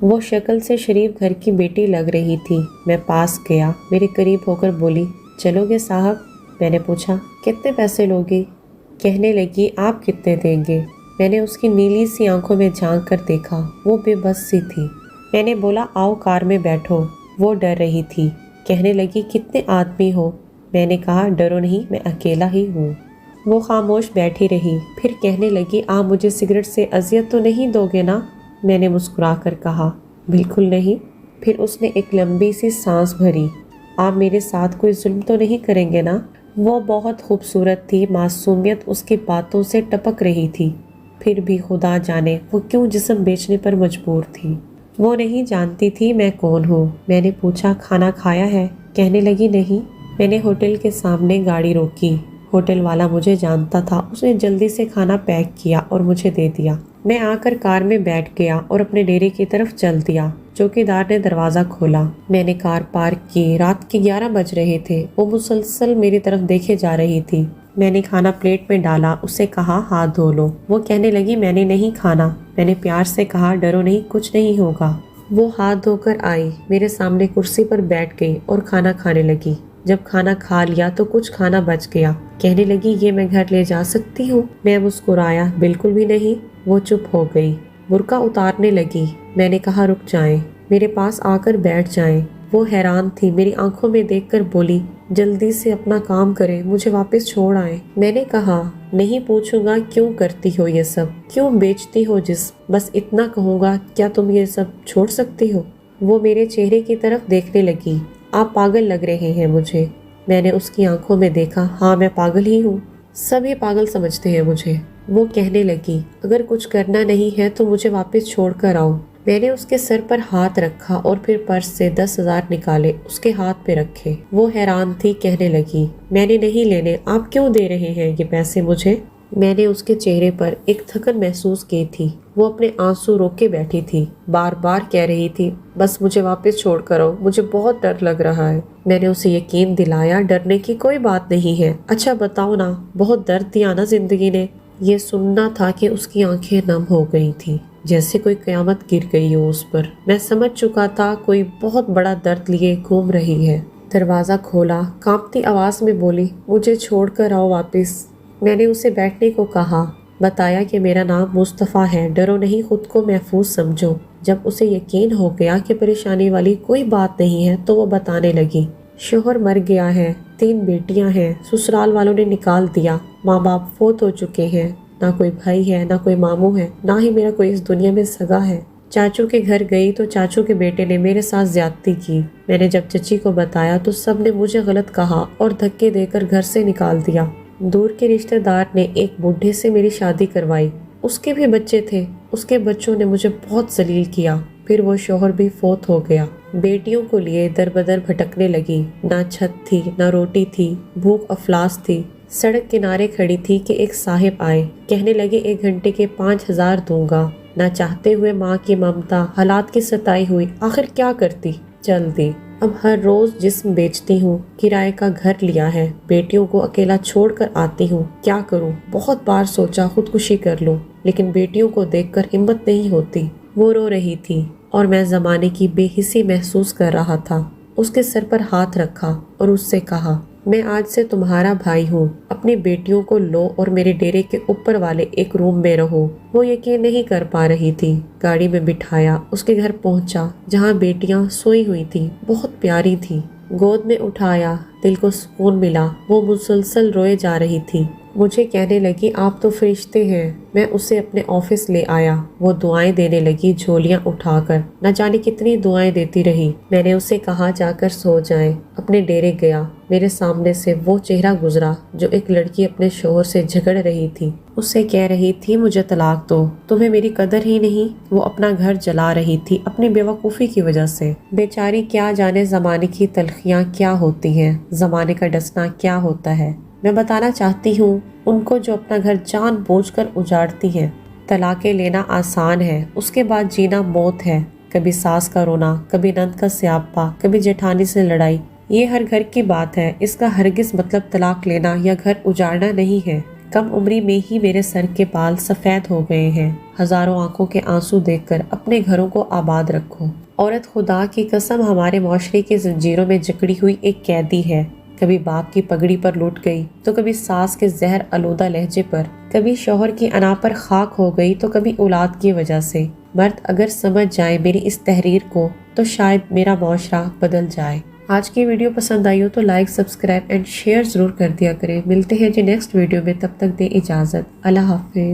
वो शक्ल से शरीफ घर की बेटी लग रही थी। मैं पास गया, मेरे करीब होकर बोली, चलोगे साहब? मैंने पूछा, कितने पैसे लोगे? कहने लगी, आप कितने देंगे? मैंने उसकी नीली सी आंखों में झांक कर देखा, वो बेबस सी थी। मैंने बोला, आओ कार में बैठो। वो डर रही थी। कहने लगी, कितने आदमी हो? मैंने कहा, डरो नहीं, मैं अकेला ही हूँ। वो खामोश बैठी रही, फिर कहने लगी, आप मुझे सिगरेट से अजियत तो नहीं दोगे ना? मैंने मुस्कुरा कर कहा, बिल्कुल नहीं। फिर उसने एक लंबी सी सांस भरी। आप मेरे साथ कोई जुल्म तो नहीं करेंगे ना? वो बहुत खूबसूरत थी, मासूमियत उसकी बातों से टपक रही थी। फिर भी खुदा जाने वो क्यों जिस्म बेचने पर मजबूर थी। वो नहीं जानती थी मैं कौन हूँ। मैंने पूछा, खाना खाया है? कहने लगी, नहीं। मैंने होटल के सामने गाड़ी रोकी। होटल वाला मुझे जानता था। उसने जल्दी से खाना पैक किया और मुझे दे दिया। मैं आकर कार में बैठ गया और अपने डेरे की तरफ चल दिया। चौकीदार ने दरवाज़ा खोला। मैंने कार पार्क की। रात के 11 बज रहे थे। वो मुसलसल मेरी तरफ देखे जा रही थी। मैंने खाना प्लेट में डाला, उससे कहा, हाथ धो लो। वो कहने लगी, मैंने नहीं खाना। मैंने प्यार से कहा, डरो नहीं, कुछ नहीं होगा। वो हाथ धोकर आई, मेरे सामने कुर्सी पर बैठ गई और खाना खाने लगी। जब खाना खा लिया तो कुछ खाना बच गया। कहने लगी, ये मैं घर ले जा सकती हूँ? मैं मुस्कुराया, बिल्कुल भी नहीं। वो चुप हो गई, बुर्का उतारने लगी। मैंने कहा, रुक जाएं, मेरे पास आकर बैठ जाएं। वो हैरान थी, मेरी आंखों में देखकर बोली, जल्दी से अपना काम करें, मुझे वापस छोड़ आए। मैंने कहा, नहीं पूछूंगा क्यों करती हो ये सब, क्यों बेचती हो जिस्म, बस इतना कहूँगा, क्या तुम ये सब छोड़ सकती हो? वो मेरे चेहरे की तरफ देखने लगी। आप पागल लग रहे हैं मुझे। मैंने उसकी आंखों में देखा, हाँ मैं पागल ही हूँ, सभी पागल समझते हैं मुझे। वो कहने लगी, अगर कुछ करना नहीं है तो मुझे वापस छोड़ कर आओ। मैंने उसके सर पर हाथ रखा और फिर पर्स से 10,000 निकाले, उसके हाथ पे रखे। वो हैरान थी, कहने लगी, मैंने नहीं लेने, आप क्यों दे रहे हैं ये पैसे मुझे? मैंने उसके चेहरे पर एक थकन महसूस की थी। वो अपने आंसू रोक के बैठी थी, बार बार कह रही थी, बस मुझे वापस छोड़ कर आओ, मुझे बहुत डर लग रहा है। मैंने उसे यकीन दिलाया, डरने की कोई बात नहीं है। अच्छा बताओ ना, बहुत दर्द दिया ना जिंदगी ने? ये सुनना था कि उसकी आंखें नम हो गई थी, जैसे कोई कयामत गिर गई हो उस पर। मैं समझ चुका था कोई बहुत बड़ा दर्द लिए घूम रही है। दरवाजा खोला, कांपती आवाज में बोली, मुझे छोड़कर आओ वापस। मैंने उसे बैठने को कहा, बताया कि मेरा नाम मुस्तफ़ा है, डरो नहीं, खुद को महफूज समझो। जब उसे यकीन हो गया कि परेशानी वाली कोई बात नहीं है तो वो बताने लगी, शोहर मर गया है, 3 बेटियां हैं, ससुराल वालों ने निकाल दिया, माँ बाप फोत हो चुके हैं, ना कोई भाई है, ना कोई मामू है, ना ही मेरा कोई इस दुनिया में सगा है। चाचू के घर गई तो चाचू के बेटे ने मेरे साथ ज्यादती की। मैंने जब चची को बताया तो सब ने मुझे गलत कहा और धक्के देकर घर से निकाल दिया। दूर के रिश्तेदार ने एक बूढ़े से मेरी शादी करवाई, उसके भी बच्चे थे। उसके बच्चों ने मुझे बहुत जलील किया। फिर वो शोहर भी फोत हो गया। बेटियों को लिए दर बदर भटकने लगी। ना छत थी, ना रोटी थी, भूख अफलास थी। सड़क किनारे खड़ी थी कि एक साहिब आए, कहने लगे 1 घंटे के 5,000 दूंगा। ना चाहते हुए माँ की ममता, हालात की सताई हुई, आखिर क्या करती, चल दी। अब हर रोज जिस्म बेचती हूँ, किराए का घर लिया है, बेटियों को अकेला छोड़कर आती हूँ, क्या करूँ? बहुत बार सोचा खुदकुशी कर लूँ, लेकिन बेटियों को देखकर हिम्मत नहीं होती। वो रो रही थी और मैं जमाने की बेहिसी महसूस कर रहा था। उसके सर पर हाथ रखा और उससे कहा, मैं आज से तुम्हारा भाई हूँ, अपनी बेटियों को लो और मेरे डेरे के ऊपर वाले एक रूम में रहो। वो यकीन नहीं कर पा रही थी। गाड़ी में बिठाया, उसके घर पहुँचा जहाँ बेटियाँ सोई हुई थी, बहुत प्यारी थी। गोद में उठाया, दिल को सुकून मिला। वो मुसलसल रोए जा रही थी। मुझे कहने लगी, आप तो फरिश्ते हैं। मैं उसे अपने ऑफिस ले आया। वो दुआएं देने लगी झोलियां उठाकर, न जाने कितनी दुआएं देती रही। मैंने उसे कहा जाकर सो जाए। अपने डेरे गया। मेरे सामने से वो चेहरा गुजरा जो एक लड़की अपने शोहर से झगड़ रही थी। उससे कह रही थी, मुझे तलाक दो, तुम्हें मेरी कदर ही नहीं। वो अपना घर जला रही थी अपनी बेवकूफ़ी की वजह से। बेचारी क्या जाने ज़माने की तलखियाँ क्या होती हैं, ज़माने का डसना क्या होता है। मैं बताना चाहती हूँ उनको जो अपना घर जानबूझकर उजाड़ती हैं। तलाक़ें लेना आसान है, उसके बाद जीना मौत है। कभी सास का रोना, कभी नंद का स्यापा, कभी जेठानी से लड़ाई। ये हर घर की बात है। इसका हरगिज़ मतलब तलाक लेना या घर उजाड़ना नहीं है। کم عمری میں ہی میرے سر کے بال سفید ہو گئے ہیں۔ ہزاروں آنکھوں کے آنسو دیکھ کر اپنے گھروں کو آباد رکھو۔ عورت خدا کی قسم ہمارے معاشرے کی زنجیروں میں جکڑی ہوئی ایک قیدی ہے۔ کبھی باپ کی پگڑی پر لوٹ گئی تو کبھی ساس کے زہر آلودہ لہجے پر، کبھی شوہر کی انا پر خاک ہو گئی تو کبھی اولاد کی وجہ سے۔ مرد اگر سمجھ جائے میری اس تحریر کو تو شاید میرا معاشرہ بدل جائے۔ آج کی ویڈیو پسند آئی ہو تو لائک، سبسکرائب اینڈ شیئر ضرور کر دیا کریں۔ ملتے ہیں جی نیکسٹ ویڈیو میں، تب تک دیں اجازت۔ اللہ حافظ۔